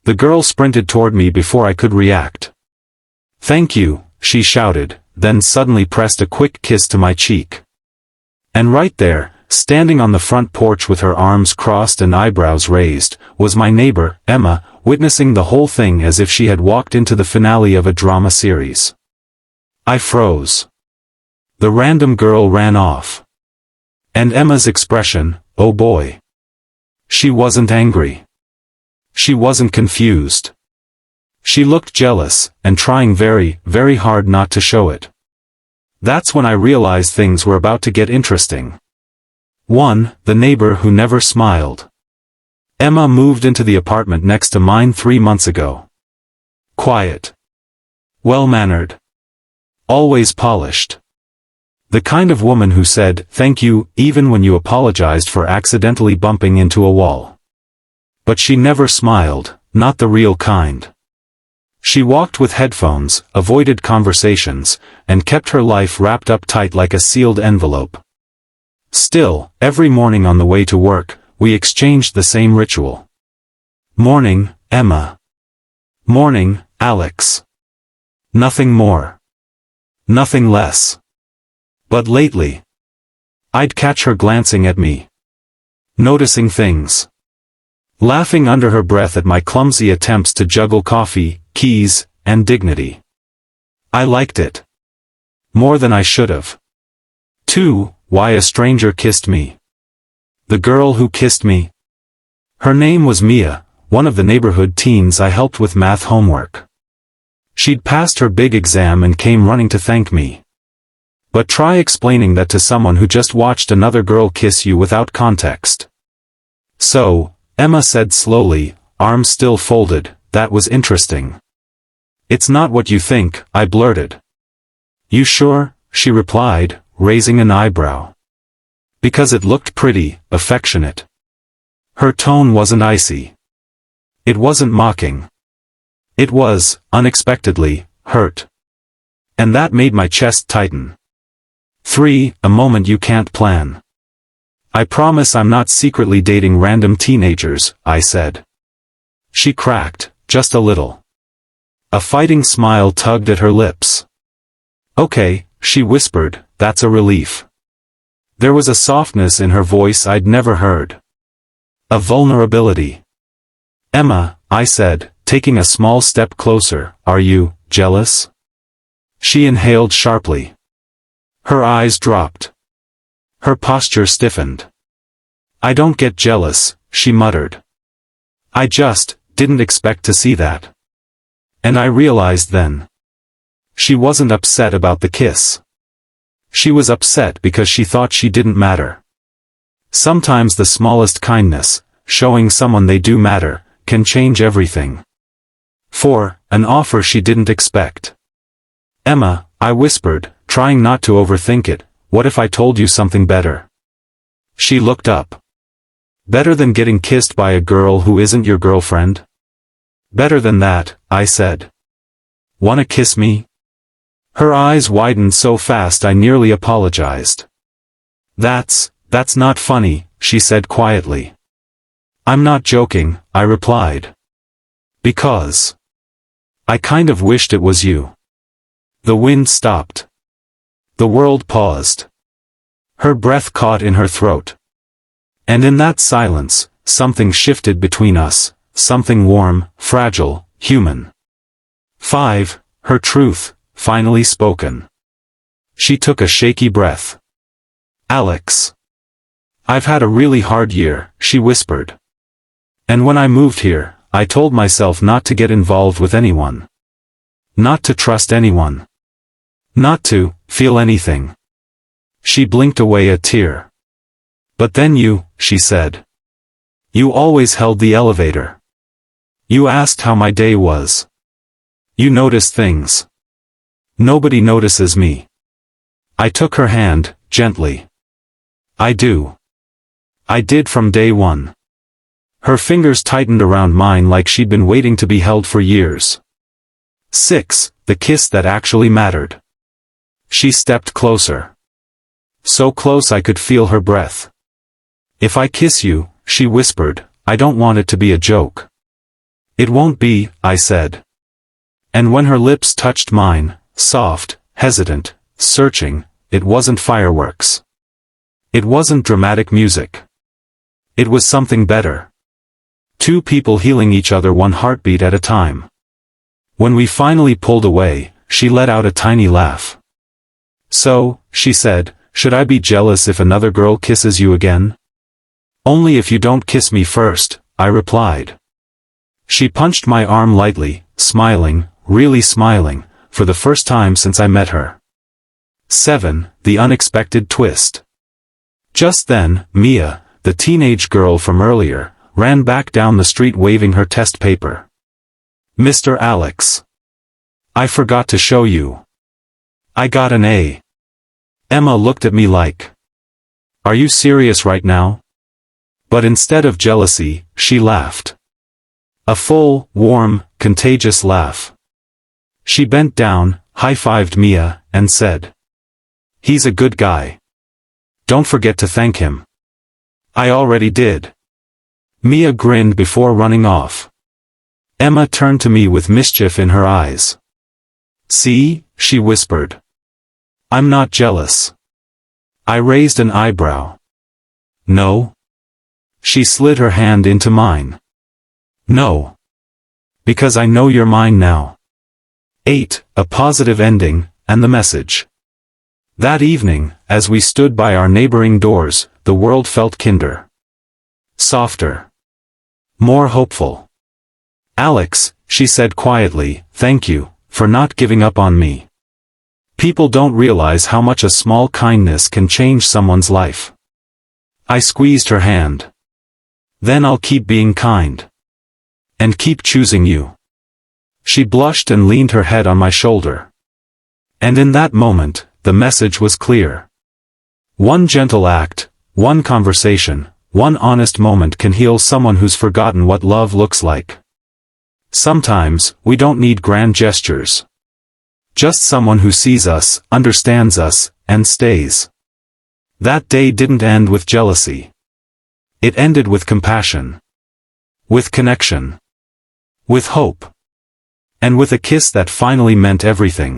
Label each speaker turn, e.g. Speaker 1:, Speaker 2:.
Speaker 1: The girl sprinted toward me before I could react. "Thank you," she shouted, then suddenly pressed a quick kiss to my cheek. And right there, standing on the front porch with her arms crossed and eyebrows raised, was my neighbor, Emma, witnessing the whole thing as if she had walked into the finale of a drama series. I froze. The random girl ran off. And Emma's expression, oh boy. She wasn't angry. She wasn't confused. She looked jealous, and trying very, very hard not to show it. That's when I realized things were about to get interesting. 1. The neighbor who never smiled. Emma moved into the apartment next to mine 3 months ago. Quiet. Well-mannered. Always polished. The kind of woman who said, "Thank you," even when you apologized for accidentally bumping into a wall. But she never smiled, not the real kind. She walked with headphones, avoided conversations, and kept her life wrapped up tight like a sealed envelope. Still, every morning on the way to work, we exchanged the same ritual. "Morning, Emma." "Morning, Alex." Nothing more. Nothing less. But lately, I'd catch her glancing at me. Noticing things. Laughing under her breath at my clumsy attempts to juggle coffee, keys, and dignity. I liked it. More than I should have. 2. Why a stranger kissed me. The girl who kissed me. Her name was Mia, one of the neighborhood teens I helped with math homework. She'd passed her big exam and came running to thank me. But try explaining that to someone who just watched another girl kiss you without context. "So," Emma said slowly, arms still folded, "that was interesting." "It's not what you think," I blurted. "You sure?" she replied, raising an eyebrow. "Because it looked pretty, affectionate." Her tone wasn't icy. It wasn't mocking. It was, unexpectedly, hurt. And that made my chest tighten. 3. A moment you can't plan. "I promise I'm not secretly dating random teenagers," I said. She cracked, just a little. A fighting smile tugged at her lips. "Okay," she whispered, "that's a relief." There was a softness in her voice I'd never heard. A vulnerability. "Emma," I said, taking a small step closer, "are you jealous?" She inhaled sharply. Her eyes dropped. Her posture stiffened. "I don't get jealous," she muttered. "I just didn't expect to see that." And I realized then. She wasn't upset about the kiss. She was upset because she thought she didn't matter. Sometimes the smallest kindness, showing someone they do matter, can change everything. 4. An offer she didn't expect. "Emma," I whispered, trying not to overthink it, "what if I told you something better?" She looked up. "Better than getting kissed by a girl who isn't your girlfriend?" "Better than that," I said. "Wanna kiss me?" Her eyes widened so fast I nearly apologized. That's not funny," she said quietly. "I'm not joking," I replied. "Because I kind of wished it was you." The wind stopped. The world paused. Her breath caught in her throat. And in that silence, something shifted between us, something warm, fragile, human. 5. Her truth, finally spoken. She took a shaky breath. "Alex. I've had a really hard year," she whispered. "And when I moved here, I told myself not to get involved with anyone. Not to trust anyone. Not to feel anything." She blinked away a tear. "But then you," she said. "You always held the elevator. You asked how my day was. You noticed things. Nobody notices me." I took her hand, gently. "I do. I did from day one." Her fingers tightened around mine like she'd been waiting to be held for years. 6. The kiss that actually mattered. She stepped closer. So close I could feel her breath. "If I kiss you," she whispered, "I don't want it to be a joke. It won't be, I said. And when her lips touched mine, soft, hesitant, searching, it wasn't fireworks. It wasn't dramatic music. It was something better. Two people healing each other one heartbeat at a time. When we finally pulled away, she let out a tiny laugh. So, she said, should I be jealous if another girl kisses you again? Only if you don't kiss me first, I replied. She punched my arm lightly, smiling, really smiling, for the first time since I met her. 7. The unexpected twist. Just then, Mia, the teenage girl from earlier, ran back down the street waving her test paper. Mr. Alex. I forgot to show you. I got an A. Emma looked at me like, are you serious right now? But instead of jealousy, she laughed. A full, warm, contagious laugh. She bent down, high-fived Mia, and said, he's a good guy. Don't forget to thank him. I already did. Mia grinned before running off. Emma turned to me with mischief in her eyes. See, she whispered. I'm not jealous. I raised an eyebrow. No? She slid her hand into mine. No. Because I know you're mine now. 8. A positive ending, and the message. That evening, as we stood by our neighboring doors, the world felt kinder. Softer. More hopeful. Alex, she said quietly, thank you, for not giving up on me. People don't realize how much a small kindness can change someone's life. I squeezed her hand. Then I'll keep being kind. And keep choosing you. She blushed and leaned her head on my shoulder. And in that moment, the message was clear. One gentle act, one conversation, one honest moment can heal someone who's forgotten what love looks like. Sometimes, we don't need grand gestures. Just someone who sees us, understands us, and stays. That day didn't end with jealousy. It ended with compassion. With connection. With hope. And with a kiss that finally meant everything.